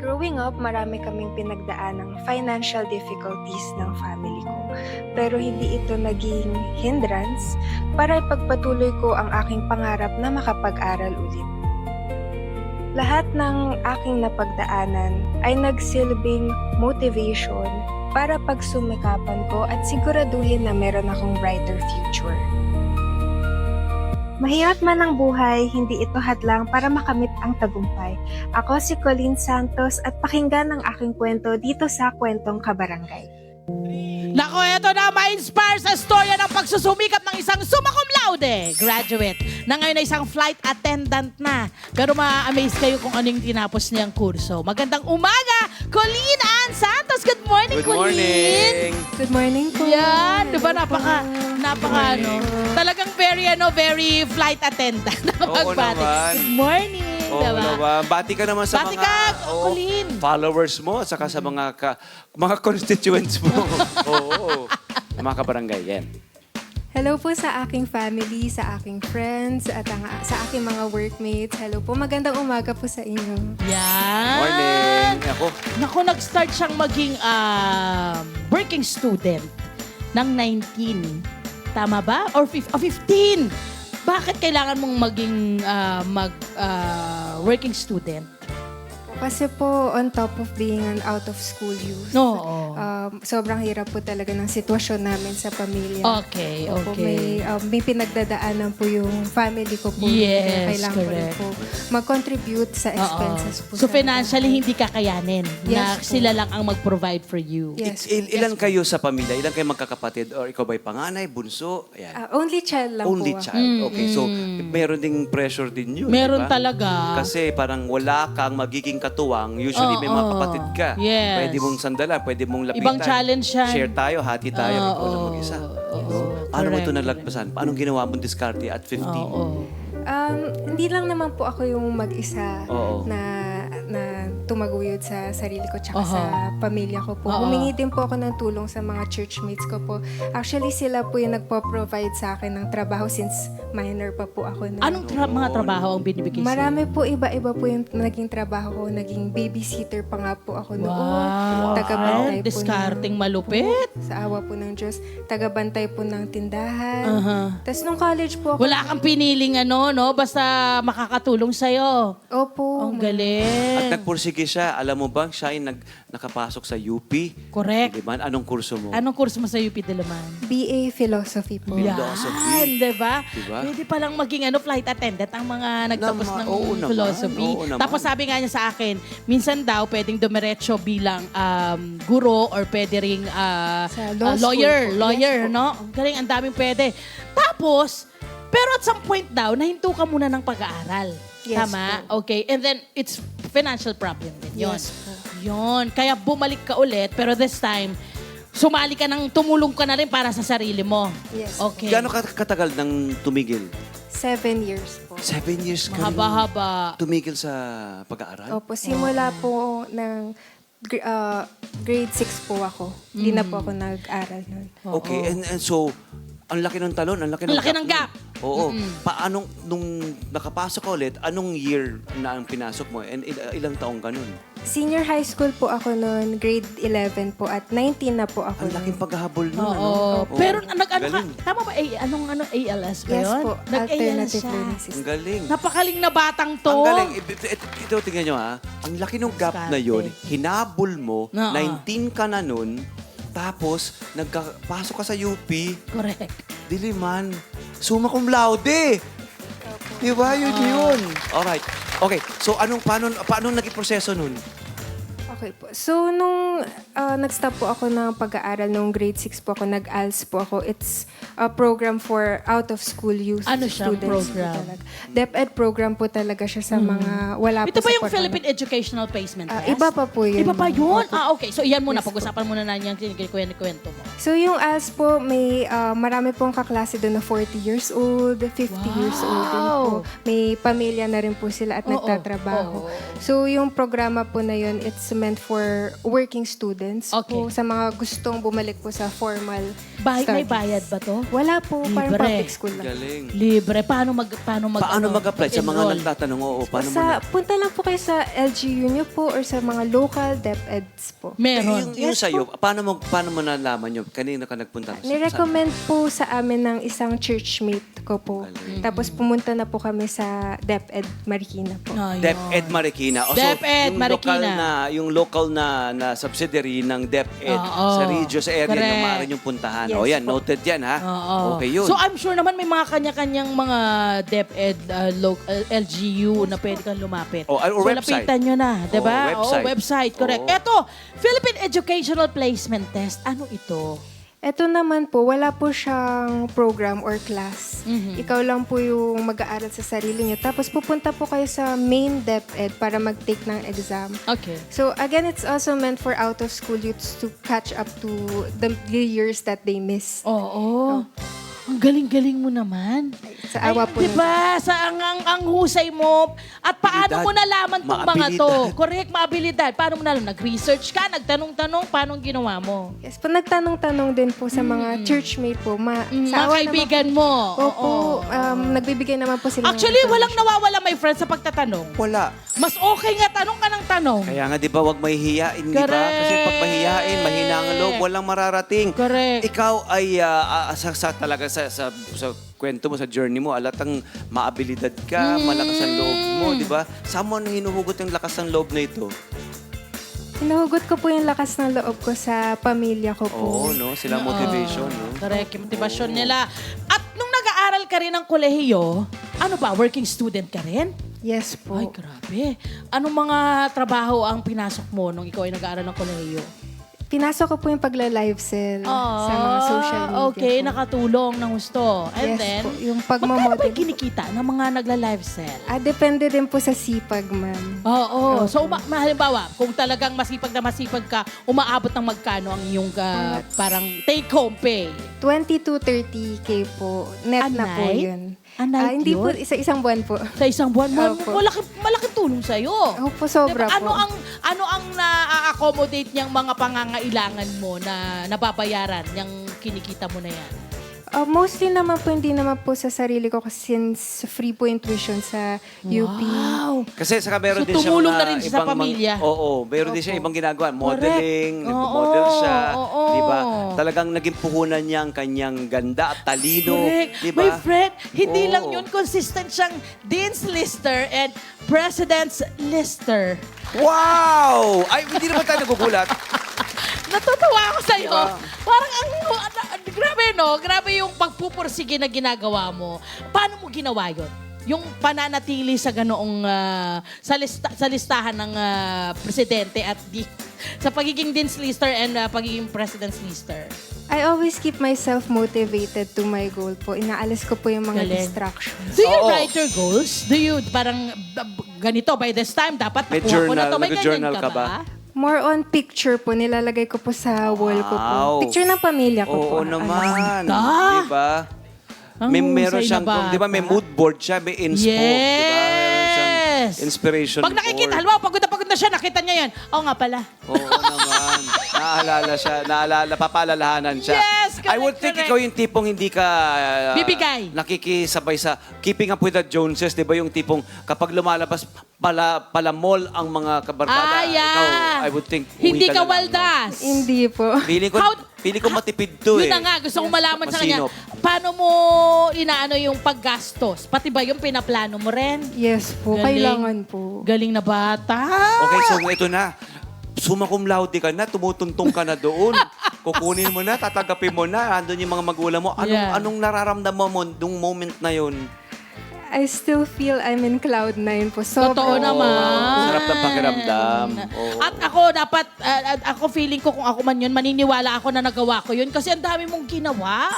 Growing up, marami kaming pinagdaan ng financial difficulties ng family ko. Pero hindi ito naging hindrance para ipagpatuloy ko ang aking pangarap na makapag-aral ulit. Lahat ng aking napagdaanan ay nagsilbing motivation para pagsumikapan ko at siguraduhin na meron akong brighter future. Mahirap man ang buhay, hindi ito hadlang para makamit ang tagumpay. Ako si Colleen Santos at pakinggan ang aking kwento dito sa Kwentong Kabarangay. Nako, eto na, ma-inspire sa storya ng pagsusumikap ng isang summa cum laude graduate na ngayon ay isang flight attendant na. Pero ma-amaze kayo kung anong tinapos niyang kurso. Magandang umaga, Colleen Ann Santos. Good morning, Good Colleen. morning! Good morning po. Yan, di ba napaka talagang very flight attendant na Oo magbati. naman. Good morning. Oo diba? naman. Bati ka naman sa Bati mga ka, Colleen. followers mo at saka sa mga constituents mo. Oo. Mga kabarangay, yan. Hello po sa aking family, sa aking friends, at sa aking mga workmates. Hello po, magandang umaga po sa inyo. Yan. Morning! Ako, Naku, nag-start siyang maging working student ng 19. Tama ba? Or 15? Bakit kailangan mong maging working student? Kasi po, on top of being an out-of-school youth, No. sobrang hirap po talaga ng sitwasyon namin sa pamilya. Okay, Opo, okay. may pinagdadaanan po yung family ko po. Yes, Kaya kailangan ko rin correct. po mag-contribute sa expenses po. So sa financially, hindi kakayanin na Yes po. sila lang ang mag-provide for you. Yes. ilan kayo sa pamilya? Ilan kayo magkakapatid? Or ikaw ba'y panganay, bunso? Ayan. Only child lang Only po. ako. child. Okay, so meron ding pressure din yun. Meron di ba? talaga. Kasi parang wala kang magiging katuwang. Usually may mga Oo. kapatid ka. Yes. Pwede mong sandalan, pwede mong lapitan. Ibang challenge yan. Share tayo, hati tayo. Ikaw lang mag-isa. Paano mo ito Correct. nalagpasan? Paano ginawa mong diskarte at 15? Oo. Hindi lang naman po ako yung mag-isa Oo. na tumaguyod sa sarili ko tsaka Aha. sa pamilya ko po. Oo. Humingi din po ako ng tulong sa mga churchmates ko po. Actually, sila po yung nagpo-provide sa akin ng trabaho since minor pa po ako. noon. Anong mga trabaho ang binibigay sa'yo? Marami po, iba-iba po yung naging trabaho ko. Naging babysitter pa nga po ako noon. Wow. Tagabantay po Discarding malupit. sa awa po ng Diyos. Tagabantay po ng tindahan. Aha. Tapos nung college po ako. Wala kang piniling no? Basta makakatulong sa'yo. Opo. Ang At galing. nagpursige siya. Alam mo ba, siya ay nakapasok sa UP. Correct. Diba? Anong kurso mo? Anong course mo sa UP Diliman? BA Philosophy po. Philosophy. Yan, diba? Diba? Pwede palang maging flight attendant ang mga nagtapos ng oo naman, philosophy. oo naman. Tapos sabi nga niya sa akin, minsan daw pwedeng dumiretso bilang guro or pwede ring Sa law school lawyer, po. lawyer, Yes po. no? Ang galing, ang daming pwede. Tapos, pero at some point daw, nahinto ka muna ng pag-aaral. Yes Tama? Okay. And then, it's financial problem din. Yun. Yes po. Yun. Kaya bumalik ka ulit, pero this time, sumali ka tumulong ka na rin para sa sarili mo. Yes. Okay. Gaano katagal nang tumigil? 7 years po. 7 years ka rin Mahaba-haba. tumigil sa pag-aaral? Opo, simula po ng grade 6 po ako. Hindi na po ako nag-aral nun. Okay, and so, ang laki ng talon, ang laki ng Ang laki ng gap. Oo. Paano, nung nakapasok ka ulit, anong year na ang pinasok mo? And ilang taong ganun? Senior high school po ako nun, grade 11 po, at 19 na po ako Ang laking nun. paghahabol nun, Oo. ano? Pero ano ka, Galing. tama ba, ALS ba Yes yun? po, Nag-ALS alternative siya. learning Ang system. galing. Napakaling na batang to. Ang galing. Ito, tingnan nyo ha. Ang laki ng gap na yun. Hinabol mo, Oo. 19 ka na nun, tapos nagpasok ka sa UP, Correct. Diliman, summa cum laude. Di ba? Yun. Alright. Okay. So, paano naging proseso nun? Okay po. So, nung nag-stop po ako ng pag-aaral, nung grade 6 po ako, nag-ALS po ako. It's a program for out-of-school youth Ano siyang students po program? talaga. DepEd program po talaga siya sa mga wala Ito po ba yung support Philippine Educational Placement Test? Iba pa po yun. Iba pa yun? Opo. Okay. So, iyan muna. Yes po. Pag-usapan muna na yung kwento mo. So, yung ALS po, may marami pong kaklase doon na 40 years old, 50 years old din po. May pamilya na rin po sila at Oo, nagtatrabaho. oo. So, yung programa po na yun, it's meant meant for working students Okay. po, sa mga gustong bumalik po sa formal May studies. bayad ba to? Wala po, parang Libre. public school lang. Galing. Libre. Paano Mag-apply sa mga mag-enroll? nagtatanong? Oo, paano mo na? Punta lang po kayo sa LGU nyo po or sa mga local DepEds po. Meron. Yung sa'yo, paano mo nalaman yun? Kanina ka nagpunta? Nirecommend po sa amin ng isang churchmate ko po. Tapos pumunta na po kami sa DepEd Marikina po. Ayun. DepEd Marikina. O, DepEd yung Marikina. local na subsidiary ng DepEd Oo. sa Regis area Correct. na maaari yung puntahan. Yes O yan, po. noted yan ha. Oo. Okay yun. So I'm sure naman may mga kanya-kanyang mga DepEd LGU na pwede kang lumapit. Oh, or so website. lapitan nyo na, di ba? Oh, website. Website, correct. Oo. Eto, Philippine Educational Placement Test. Ano ito? Ito naman po, wala po siyang program or class. Mhm. Ikaw lang po yung mag-aaral sa sarili niyo. Tapos pupunta po kayo sa main DepEd para mag-take ng exam. Okay. So again, it's also meant for out-of-school youths to catch up to the years that they missed. Oo. Ang galing-galing mo naman. Sa awa po Di ba? Sa ang husay mo. At paano Abilidad. mo nalaman tong mga to? Maabilidad. Correct, maabilidad. Paano mo nalaman? Nag-research ka, nagtanong-tanong, paano ang ginawa mo? Yes po, nagtanong-tanong din po sa mga churchmate po. Mga sa awa kaibigan mo. naman, opo, nagbibigay naman po sila. ng Actually, walang information. nawawala, my friend, sa pagtatanong. Wala. Mas okay nga tanong ka ng tanong. Kaya nga, di ba, huwag mahihiyain, di ba? Correct. Kasi pag mahihiyain, mahina ang loob, walang mararating. Correct. Ikaw ay talaga sa kwento mo, sa journey mo, alatang maabilidad ka, malakas ang loob mo, di ba? Saan mo nang hinuhugot yung lakas ng loob na ito? Hinuhugot ko po yung lakas ng loob ko sa pamilya ko po. Oo, no? Sila motivation, no? Correct, yung motivasyon nila. At nung nag-aaral ka rin ng kolehiyo, ano ba, working student ka rin? Yes po. Ay, grabe. Anong mga trabaho ang pinasok mo nung ikaw ay nag-aaral ng kolehiyo? Pinasok ko po yung pagla-live sell sa mga social media okay, po. nakatulong ng gusto. And Yes then, po, yung magkano ba pagmamodel. kinikita ng mga nagla-live sell? Depende din po sa sipag, ma'am. Oo. So, halimbawa, kung talagang masipag na masipag ka, umaabot ng magkano ang iyong parang take-home pay? 20 to 30K po. Net A na po night? yun. A night Hindi po, yun? isang buwan po. Sa isang buwan mo, Opo. malaking tulong sa'yo. Opo, sobra Diba? po. Ano ang na-accommodate niyang mga pangangailangan mo na nababayaran, yung kinikita mo na yan? Mostly naman po, hindi naman po sa sarili ko kasi since free po yung tuition sa UP. Wow! Kasi saka meron So, din siya tumulong mga na rin siya sa ibang pamilya. Oo, meron din siya ibang ginagawa. Modeling, Correct. nagpo-model siya. Oo. Di ba? Talagang naging puhunan niya ang kanyang ganda at talino. Correct. Di My ba? friend, hindi Oo. lang yun, consistent siyang Dean's Lister and President's Lister. Wow! Ay, hindi naman tayo nagugulat. Natutuwa ako sa'yo. Diba? Parang grabe no? Grabe yung pagpupursige na ginagawa mo. Paano mo ginawa yun? Yung pananatili sa ganoong, sa listahan ng presidente at sa pagiging Dean's Lister and pagiging President's Lister. I always keep myself motivated to my goal po. Inaalis ko po yung mga Galing. distractions. Do you Oo. write your goals? Do you parang ganito, by this time, dapat May nakuha ko na journal, to. May ganyan nag-journal ka ka ba? ba? More on picture po. Nilalagay ko po sa wall ko po. Wow. Picture ng pamilya ko po. Oo naman. ganda. Di ba? Ang Meron husay siyang, na di ba, may bata. mood board siya, may inspo. Di ba? Meron siyang Yes! inspiration Pag nakikita, board. halimbawa, pagod na siya, nakita niya yan. Oo nga pala. Oo naman. Naaalala siya. Papaalalahanan siya. Yes, correct, I would think correct. ikaw yung tipong hindi ka Bibigay. nakikisabay sa Keeping Up with the Joneses. Di ba yung tipong kapag lumalabas pala mall ang mga kabarkada. Yeah. Ikaw, I would think Hindi uwi ka na lang, no? waldas. Hindi po. Feeling ko matipid to Yun eh. na nga, gusto kong malaman sa kanya. Masinop. Paano mo inaano yung paggastos? Pati ba yung pinaplano mo rin? Yes po. Galing. Kailangan po. Galing na bata. Okay, so ito na. Summa cum laude ka na, tumutuntong ka na doon. Kukunin mo na, tatanggapin mo na. Andun yung mga magulang mo. Yeah. Anong nararamdaman mo nung moment na yun? I still feel I'm in cloud 9 po. Totoo naman. Sarap ng pakiramdam. Oo. At ako dapat, ako feeling ko kung ako man yun, maniniwala ako na nagawa ko yun kasi ang dami mong ginawa.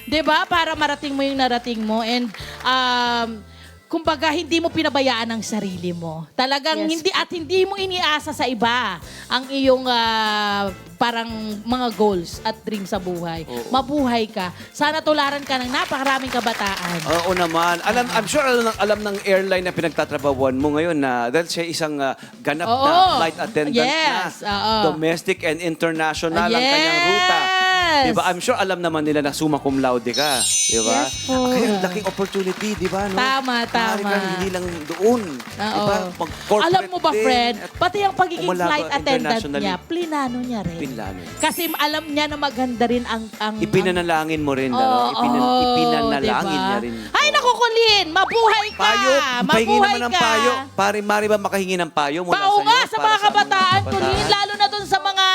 'Di ba? Para marating mo yung narating mo. And kumbaga, hindi mo pinabayaan ang sarili mo. Talagang Yes. hindi mo iniasa sa iba ang iyong parang mga goals at dreams sa buhay. Oo. Mabuhay ka. Sana tularan ka ng napakaraming kabataan. Oo naman. I'm sure alam ng airline na pinagtatrabahuan mo ngayon na dahil siya isang ganap na Oo. flight attendant Yes, na. oo. Domestic and international ang kanyang Yes. ruta. Diba? I'm sure alam naman nila na summa cum laude ka. Diba? Yes po. Kaya laking opportunity, di ba? No? Tama, Maaari tama. kang hindi lang doon. Oo. Diba? Mag-corporate Alam mo ba, din friend, at pati ang pagiging umalago flight attendant internationally. niya, plinano niya rin. Pinlano. Kasi alam niya na maganda rin ang Ipinanalangin mo rin. Oo, Ipinanalangin diba? niya rin. Ay, naku, Colleen, mabuhay ka! Payo. Pahingi Mabuhay naman ng ka! payo. Mari ba makahingi ng payo mula Pao sa'yo? nga sa para mga kabataan, Colleen, kabataan? lalo na dun sa mga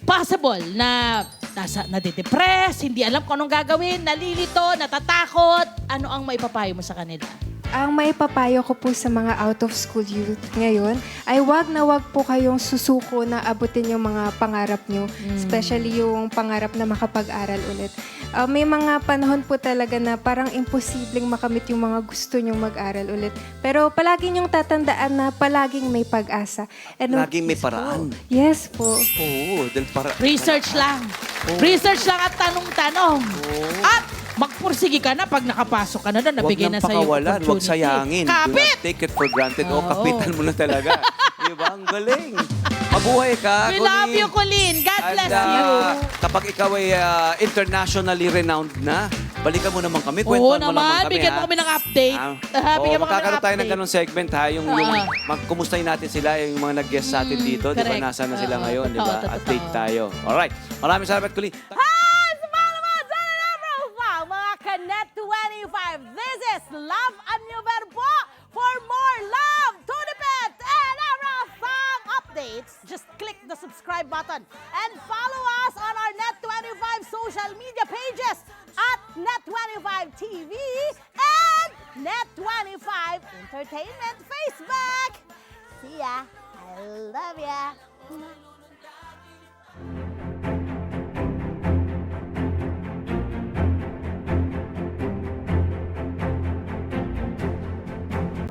possible na nadidepress, hindi alam kung anong gagawin, nalilito, natatakot. Ano ang maipapayo mo sa kanila? Ang maipapayo ko po sa mga out-of-school youth ngayon ay wag na wag po kayong susuko na abutin yung mga pangarap nyo. Especially yung pangarap na makapag-aral ulit. May mga panahon po talaga na parang imposibleng makamit yung mga gusto nyong mag-aral ulit. Pero palagi nyong tatandaan na palaging may pag-asa. And Laging may paraan. Yes po. Oo. Dahil para, Research lang. Research lang at tanong-tanong. At magpursige ka na pag nakapasok ka na doon, Huwag nabigay nang na sa'yo pakawalan, huwag sayangin. Do Kapit! not take it for granted. O, Oo. kapitan mo na talaga. Diba? Ang galing. Mabuhay ka, We love you, Colleen. God bless you. Kapag ikaw ay internationally renowned na, balikan mo naman kami. Oo Kwentuhan mo naman naman, kami. bigyan mo kami ng update. Bigyan mo kami ng magkakaroon tayo ng update. ganong segment ha. Yung kumustahin natin sila, yung mga nag-guest sa atin dito. Di ba? correct. Nasa na sila Oo, ngayon. Di ba? totoo, Update totoo. tayo. Alright. Maraming salamat, Colleen. Hi! Sumama naman sa Profile, mga Kanet 25. This is Love and New Verbo. For more love, Tunipet, and Arafang updates, just click the subscribe button and follow us on our Net25 social media pages at Net25 TV and Net25 Entertainment Facebook. See ya. I love ya.